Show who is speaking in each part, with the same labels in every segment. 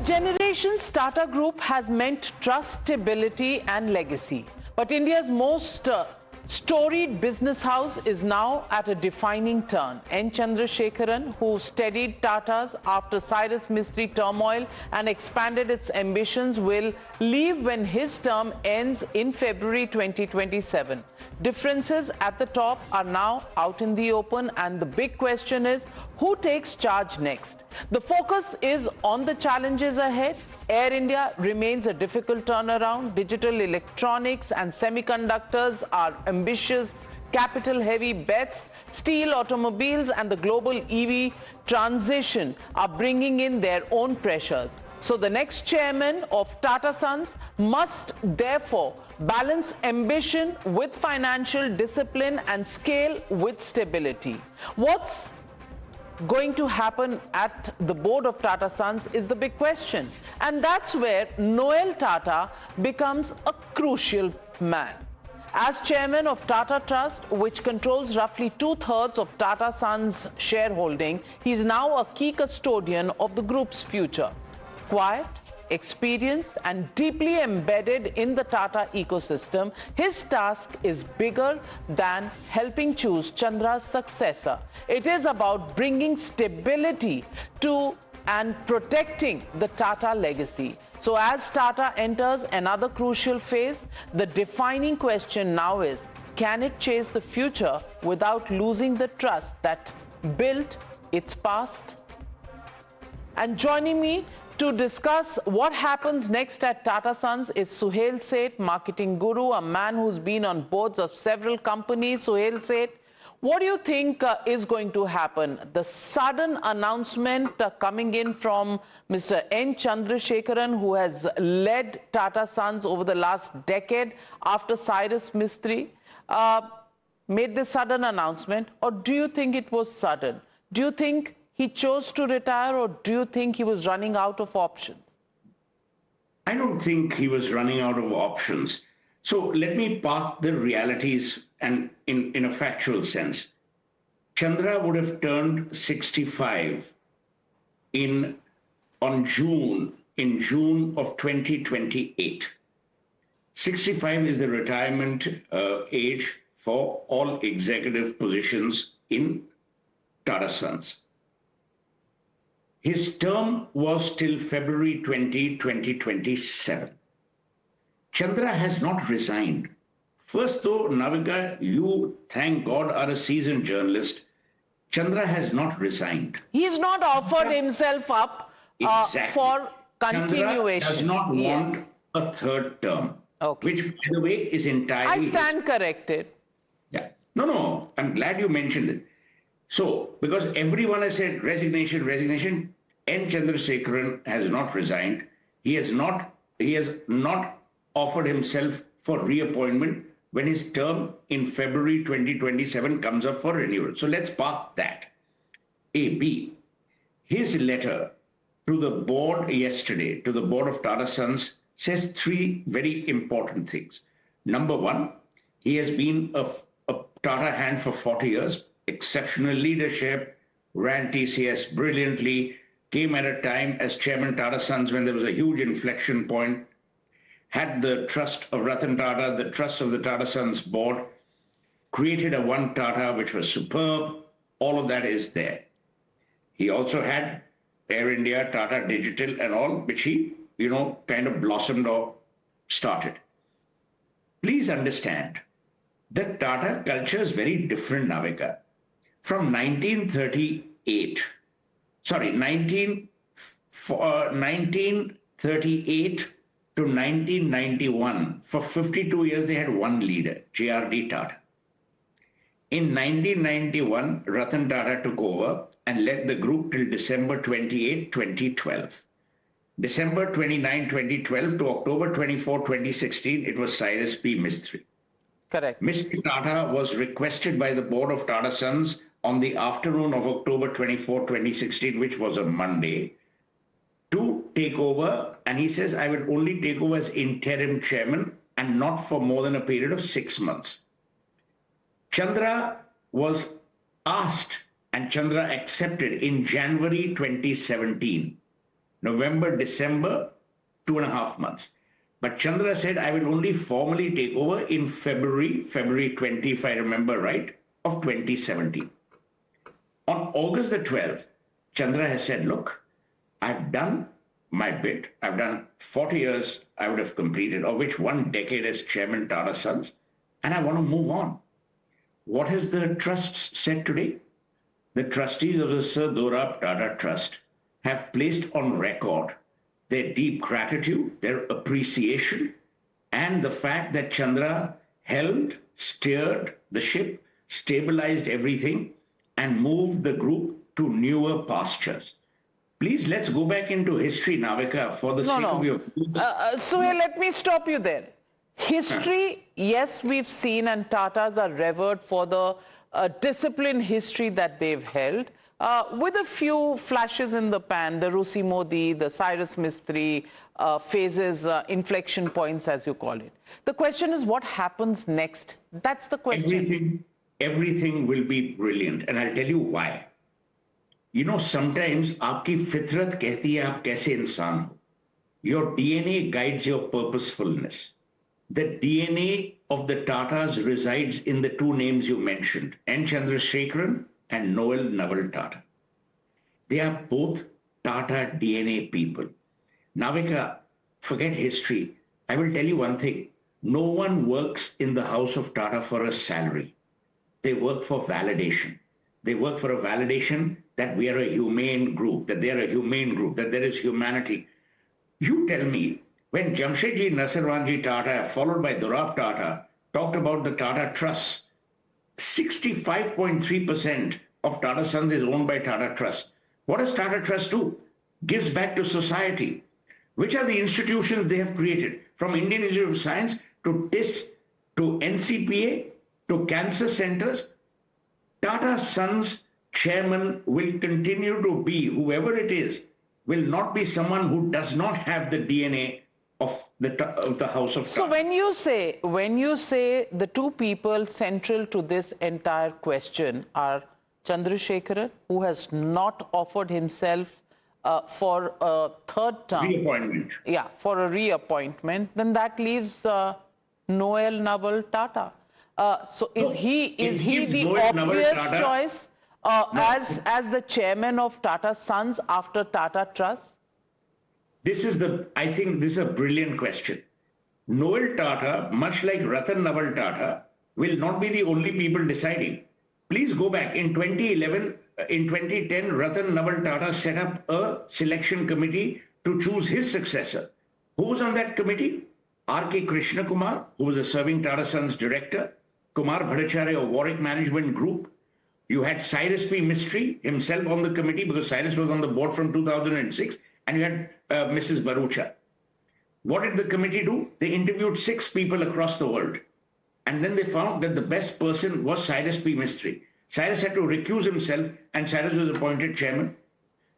Speaker 1: generations, Tata Group has meant trust, stability and legacy. But India's most storied business house is now at a defining turn. N. Chandrasekaran, who steadied Tata's after Cyrus Mistry turmoil and expanded its ambitions, will leave when his term ends in February 2027. Differences at the top are now out in the open, and the big question is, who takes charge next? The focus is on the challenges ahead. Air India remains a difficult turnaround. Digital electronics and semiconductors are ambitious, capital-heavy bets. Steel, automobiles and the global EV transition are bringing in their own pressures. So the next chairman of Tata Sons must therefore balance ambition with financial discipline and scale with stability. What's going to happen at the board of Tata Sons is the big question. And that's where Noel Tata becomes a crucial man. As chairman of Tata Trust, which controls roughly 2/3 of Tata Sons shareholding, he's now a key custodian of the group's future. Quiet, experienced and deeply embedded in the Tata ecosystem, his task is bigger than helping choose Chandra's successor. It is about bringing stability to and protecting the Tata legacy. So as Tata enters another crucial phase, the defining question now is, can it chase the future without losing the trust that built its past? And joining me to discuss what happens next at Tata Sons is Suhel Seth, marketing guru, a man who's been on boards of several companies. Suhel Seth, what do you think is going to happen? The sudden announcement coming in from Mr. N. Chandrasekaran, who has led Tata Sons over the last decade after Cyrus Mistry, made this sudden announcement, or do you think it was sudden? Do you think he chose to retire, or do you think he was running out of options?
Speaker 2: I don't think he was running out of options. So let me park the realities and in a factual sense. Chandra would have turned 65 in June of 2028. 65 is the retirement age for all executive positions in Tata Sons. His term was till February 2027. Chandra has not resigned. First, though, Navika, you, thank God, are a seasoned journalist. Chandra has not resigned.
Speaker 1: He's not offered himself up for continuation.
Speaker 2: Chandra does not want a third term, which, by the way, is entirely...
Speaker 1: I stand corrected.
Speaker 2: Yeah. No, I'm glad you mentioned it. So, because everyone has said resignation, N. Chandrasekaran has not resigned. He has not offered himself for reappointment when his term in February 2027 comes up for renewal. So let's park that. B, his letter to the board yesterday, to the board of Tata Sons, says three very important things. Number one, he has been a Tata hand for 40 years, exceptional leadership, ran TCS brilliantly, came at a time as chairman Tata Sons when there was a huge inflection point, had the trust of Ratan Tata, the trust of the Tata Sons board, created a One Tata which was superb. All of that is there. He also had Air India, Tata Digital and all, which he, kind of blossomed or started. Please understand that Tata culture is very different, Navika. From 1938 to 1991, for 52 years, they had one leader, J.R.D. Tata. In 1991, Ratan Tata took over and led the group till December 28, 2012. December 29, 2012 to October 24, 2016, it was Cyrus P. Mistry.
Speaker 1: Correct.
Speaker 2: Mr. Tata was requested by the board of Tata Sons on the afternoon of October 24, 2016, which was a Monday, to take over, and he says, I will only take over as interim chairman and not for more than a period of 6 months. Chandra was asked, and Chandra accepted in January 2017. November, December, 2.5 months. But Chandra said, I will only formally take over in February 20, if I remember right, of 2017. On August the 12th, Chandra has said, look, I've done my bit. I've done 40 years I would have completed, of which 1 decade as chairman Tata Sons, and I want to move on. What has the trusts said today? The trustees of the Sir Dorab Tata Trust have placed on record their deep gratitude, their appreciation, and the fact that Chandra held, steered the ship, stabilized everything, and moved the group to newer pastures. Please, let's go back into history, Navika, for the sake of your...
Speaker 1: Suhel, let me stop you there. History, yes, we've seen, and Tatas are revered for the disciplined history that they've held, with a few flashes in the pan, the Rusi Modi, the Cyrus Mistry phases, inflection points, as you call it. The question is, what happens next? That's the question.
Speaker 2: Everything will be brilliant, and I'll tell you why. You know, sometimes आपकी फितरत कहती है आप कैसे इंसान हो. Your DNA guides your purposefulness. The DNA of the Tatas resides in the two names you mentioned, N. Chandrasekaran and Noel Tata. They are both Tata DNA people. Navika, forget history. I will tell you one thing. No one works in the house of Tata for a salary. They work for validation. They work for a validation that we are a humane group, that they are a humane group, that there is humanity. You tell me, when Jamshedji Nasirwanji Tata, followed by Dorab Tata, talked about the Tata Trust, 65.3% of Tata Sons is owned by Tata Trust. What does Tata Trust do? Gives back to society. Which are the institutions they have created? From Indian Institute of Science to TIS, to NCPA, to cancer centers. Tata Sons Chairman will continue to be, whoever it is, will not be someone who does not have the DNA of the House of Tata.
Speaker 1: So when you say the two people central to this entire question are Chandrasekaran, who has not offered himself for a third term.
Speaker 2: Reappointment.
Speaker 1: Yeah, for a reappointment, then that leaves Noel Tata. So is he the obvious choice as the chairman of Tata Sons after Tata Trust?
Speaker 2: I think this is a brilliant question. Noel Tata, much like Ratan Naval Tata, will not be the only people deciding. Please go back. In 2011, in 2010, Ratan Naval Tata set up a selection committee to choose his successor. Who was on that committee? R.K. Krishna Kumar, who was a serving Tata Sons director, Kumar Bhattacharya of Warwick Management Group. You had Cyrus P. Mistry himself on the committee because Cyrus was on the board from 2006, and you had Mrs. Barucha. What did the committee do? They interviewed 6 people across the world. And then they found that the best person was Cyrus P. Mistry. Cyrus had to recuse himself, and Cyrus was appointed chairman.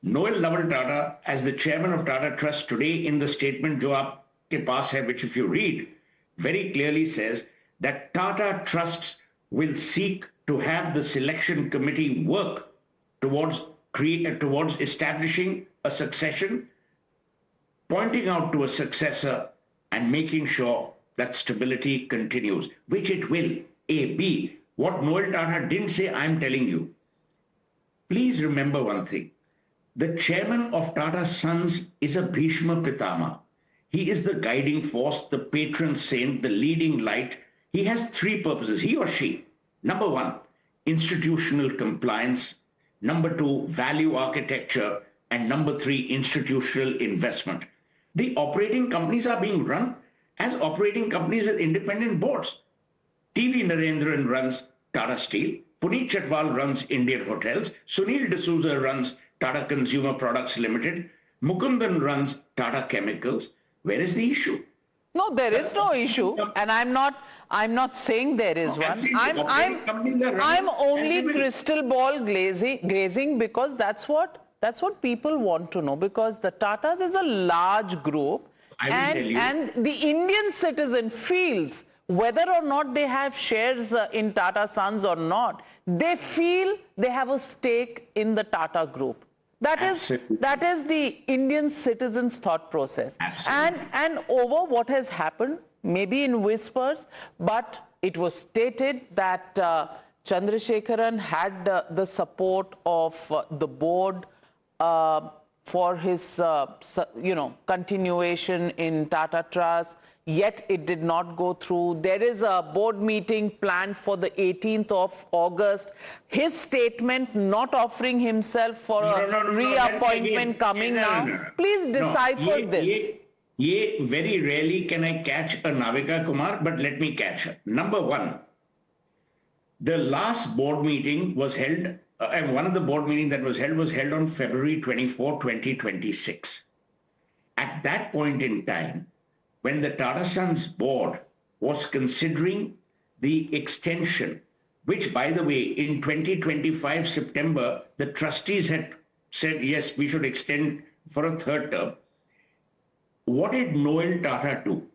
Speaker 2: Noel Tata, as the chairman of Tata Trust today, in the statement jo aapke paas hai, which if you read, very clearly says that Tata Trusts will seek to have the selection committee work towards establishing a succession, pointing out to a successor, and making sure that stability continues, which it will. A. B. What Noel Tata didn't say, I'm telling you. Please remember one thing. The chairman of Tata Sons is a Bhishma Pitama. He is the guiding force, the patron saint, the leading light. He has 3 purposes, he or she. Number 1, institutional compliance. Number 2, value architecture. And number 3, institutional investment. The operating companies are being run as operating companies with independent boards. TV Narendran runs Tata Steel. Puneet Chhatwal runs Indian Hotels. Sunil D'Souza runs Tata Consumer Products Limited. Mukundan runs Tata Chemicals. Where is the issue?
Speaker 1: No, there is no issue, and I'm not saying there is one. I'm only crystal ball grazing because that's what people want to know, because the Tatas is a large group, and the Indian citizen feels, whether or not they have shares in Tata Sons or not, they feel they have a stake in the Tata Group.
Speaker 2: Absolutely.
Speaker 1: that is the Indian citizen's thought process.
Speaker 2: Absolutely.
Speaker 1: And over what has happened, maybe in whispers, but it was stated that Chandrasekaran had the support of the board for his continuation in Tata Trust. Yet it did not go through. There is a board meeting planned for the 18th of August. His statement not offering himself for a reappointment coming now. Please decipher this.
Speaker 2: Very rarely can I catch a Navika Kumar, but let me catch her. Number one, the last board meeting was held, and one of the board meetings that was held on February 24, 2026. At that point in time, when the Tata Sons board was considering the extension, which, by the way, in 2025 September, the trustees had said, yes, we should extend for a third term. What did Noel Tata do?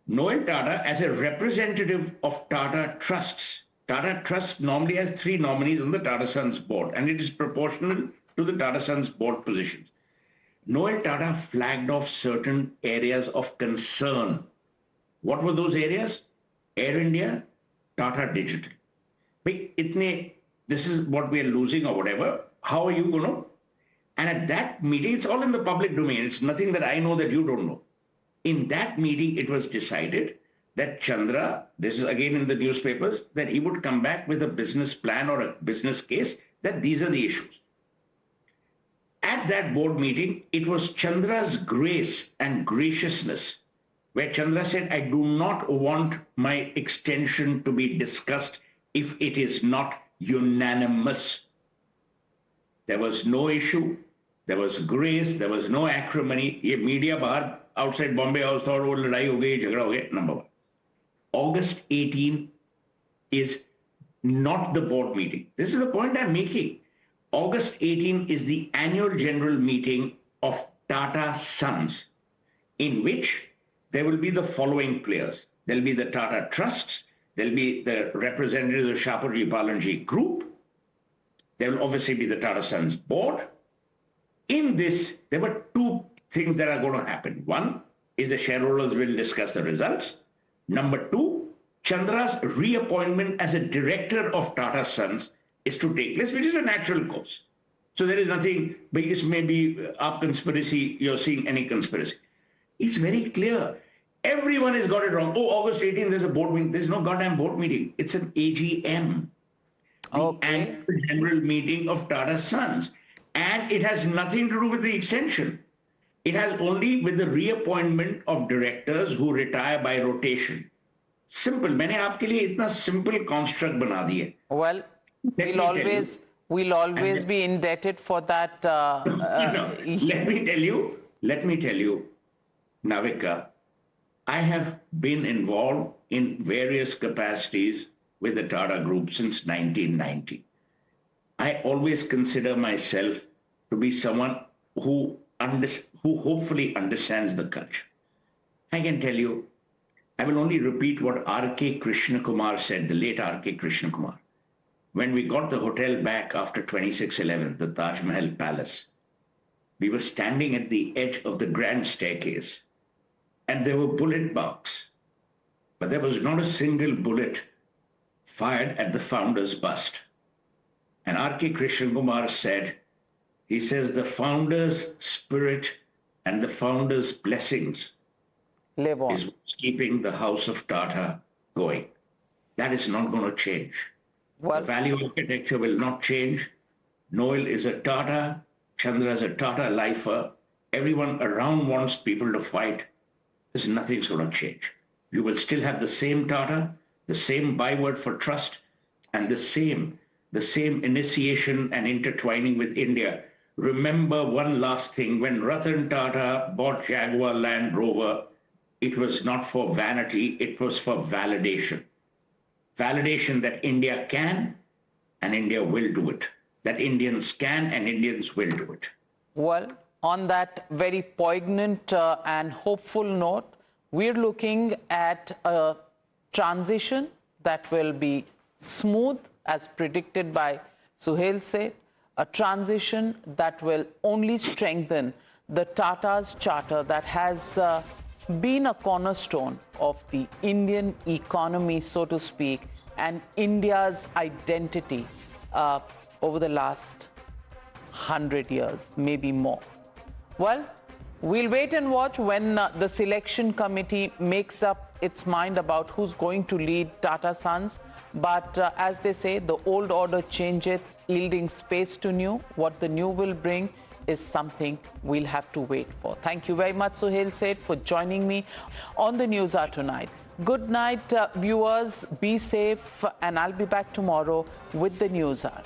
Speaker 2: Noel Tata, as a representative of Tata Trusts, Tata Trust normally has 3 nominees on the Tata Sons board, and it is proportional to the Tata Sons board positions. Noel Tata flagged off certain areas of concern. What were those areas? Air India, Tata Digital. This is what we are losing or whatever. How are you going to? And at that meeting, it's all in the public domain. It's nothing that I know that you don't know. In that meeting, it was decided that Chandra, this is again in the newspapers, that he would come back with a business plan or a business case, that these are the issues. At that board meeting, it was Chandra's grace and graciousness, where Chandra said, I do not want my extension to be discussed if it is not unanimous. There was no issue, there was grace, there was no acrimony. Ye media bahar, outside Bombay House thought, oh, ladai ho gayi, jhagda ho gaya, number one. August 18 is not the board meeting. This is the point I'm making. August 18 is the annual general meeting of Tata Sons, in which there will be the following players. There'll be the Tata Trusts, there'll be the representatives of Shapoorji Pallonji Group, there will obviously be the Tata Sons board. In this, there were 2 things that are going to happen. One is the shareholders will discuss the results. Number 2, Chandra's reappointment as a director of Tata Sons is to take place, which is a natural course. So there is nothing, but this may be a conspiracy, you're seeing any conspiracy. It's very clear. Everyone has got it wrong. Oh, August 18th, there's a board meeting. There's no goddamn board meeting. It's an AGM. The annual general meeting of Tata Sons. And it has nothing to do with the extension. It has only with the reappointment of directors who retire by rotation. Simple. मैंने आपके लिए इतना simple construct बना दिया.
Speaker 1: Well, we'll always be indebted for that.
Speaker 2: Let me tell you, Navika, I have been involved in various capacities with the Tata Group since 1990. I always consider myself to be someone who hopefully understands the culture. I can tell you, I will only repeat what R.K. Krishna Kumar said, the late R.K. Krishna Kumar. When we got the hotel back after 26/11, the Taj Mahal Palace, we were standing at the edge of the grand staircase, and there were bullet marks, but there was not a single bullet fired at the founder's bust. And R.K. Krishna Kumar said, he says, the founder's spirit and the founder's blessings
Speaker 1: live on.
Speaker 2: Is what's keeping the house of Tata going. That is not going to change.
Speaker 1: Well,
Speaker 2: the value architecture will not change. Noel is a Tata, Chandra is a Tata lifer. Everyone around wants people to fight. There's nothing's going to change. You will still have the same Tata, the same byword for trust, and the same initiation and intertwining with India. Remember one last thing, when Ratan Tata bought Jaguar Land Rover, it was not for vanity, it was for validation. Validation that India can and India will do it. That Indians can and Indians will do it.
Speaker 1: Well, on that very poignant and hopeful note, we're looking at a transition that will be smooth as predicted by Suhel Seth. a transition that will only strengthen the Tata's charter that has been a cornerstone of the Indian economy, so to speak, and India's identity over the last 100 years, maybe more. Well, we'll wait and watch when the selection committee makes up its mind about who's going to lead Tata Sons. But as they say, the old order changeth, yielding space to new. What the new will bring is something we'll have to wait for. Thank you very much, Suhel Seth, for joining me on the Newshour tonight. Good night, viewers. Be safe, and I'll be back tomorrow with the Newshour.